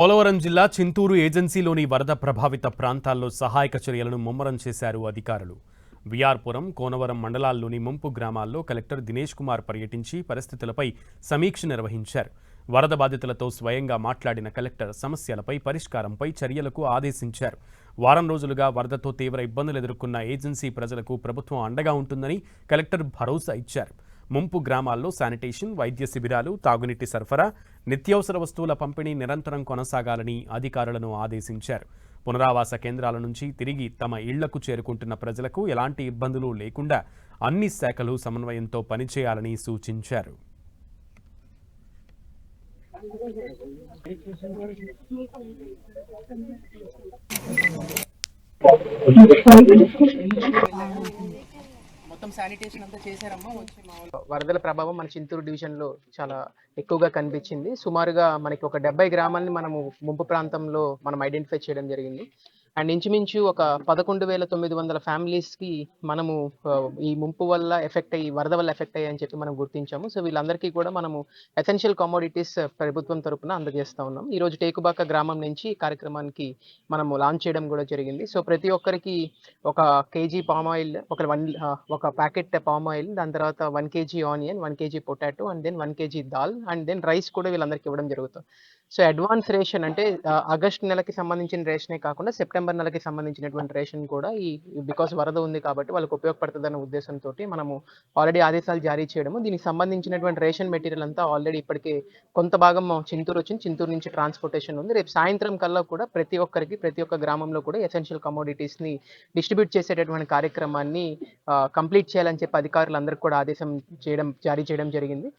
పోలవరం జిల్లా చింతూరు ఏజెన్సీలోని వరద ప్రభావిత ప్రాంతాల్లో సహాయక చర్యలను ముమ్మరం చేశారు అధికారులు. విఆర్పురం, కోనవరం మండలాల్లోని ముంపు గ్రామాల్లో కలెక్టర్ దినేష్ కుమార్ పర్యటించి పరిస్థితులపై సమీక్ష నిర్వహించారు. వరద బాధితులతో స్వయంగా మాట్లాడిన కలెక్టర్ సమస్యలపై పరిష్కారంపై చర్యలకు ఆదేశించారు. వారం రోజులుగా వరదతో తీవ్ర ఇబ్బందులు ఎదుర్కొన్న ఏజెన్సీ ప్రజలకు ప్రభుత్వం అండగా ఉంటుందని కలెక్టర్ భరోసా ఇచ్చారు. ముంపు గ్రామాల్లో శానిటేషన్, వైద్య శిబిరాలు, తాగునీటి సరఫరా, నిత్యావసర వస్తువుల పంపిణీ నిరంతరం కొనసాగాలని అధికారులను ఆదేశించారు. పునరావాస కేంద్రాల నుంచి తిరిగి తమ ఇళ్లకు చేరుకుంటున్న ప్రజలకు ఎలాంటి ఇబ్బందులు లేకుండా అన్ని శాఖలు సమన్వయంతో పనిచేయాలని సూచించారు. మొత్తం శానిటేషన్ అంతా చేశారమ్మా. వరదల ప్రభావం మన చింతూరు డివిజన్లో చాలా ఎక్కువగా కనిపించింది. సుమారుగా మనకి ఒక 70 గ్రామాలని మనము ముంపు ప్రాంతంలో మనం ఐడెంటిఫై చేయడం జరిగింది. అండ్ ఇంచుమించు ఒక 11,900 ఫ్యామిలీస్కి మనము ఈ ముంపు వల్ల ఎఫెక్ట్ అయ్యి, వరద వల్ల ఎఫెక్ట్ అయ్యి అని చెప్పి మనం గుర్తించాము. సో వీళ్ళందరికీ కూడా మనము ఎసెన్షియల్ కమోడిటీస్ ప్రభుత్వం తరపున అందజేస్తూ ఉన్నాం. ఈరోజు టేకుబాక గ్రామం నుంచి ఈ కార్యక్రమానికి మనము లాంచ్ చేయడం కూడా జరిగింది. సో ప్రతి ఒక్కరికి ఒక కేజీ పామ్ ఆయిల్, ఒక ప్యాకెట్ పామ్ ఆయిల్, దాని తర్వాత 1 KG onion, 1 KG potato, and then 1 KG dal, and then rice కూడా వీళ్ళందరికీ ఇవ్వడం జరుగుతుంది. సో అడ్వాన్స్ రేషన్ అంటే ఆగస్ట్ నెలకి సంబంధించిన రేషనే కాకుండా సెప్టెంబర్ నెలకి సంబంధించినటువంటి రేషన్ కూడా బికాస్ వరద ఉంది కాబట్టి వాళ్ళకి ఉపయోగపడుతుందన్న ఉద్దేశంతో మనము ఆల్రెడీ ఆదేశాలు జారీ చేయడము. దీనికి సంబంధించినటువంటి రేషన్ మెటీరియల్ అంతా ఆల్రెడీ ఇప్పటికే కొంత భాగం చింతూరు వచ్చింది. చింతూరు నుంచి ట్రాన్స్పోర్టేషన్ ఉంది. రేపు సాయంత్రం కల్లా కూడా ప్రతి ఒక్క గ్రామంలో కూడా ఎసెన్షియల్ కమోడిటీస్ని డిస్ట్రిబ్యూట్ చేసేటటువంటి కార్యక్రమాన్ని కంప్లీట్ చేయాలని చెప్పి అధికారులందరికీ కూడా ఆదేశం జారీ చేయడం జరిగింది.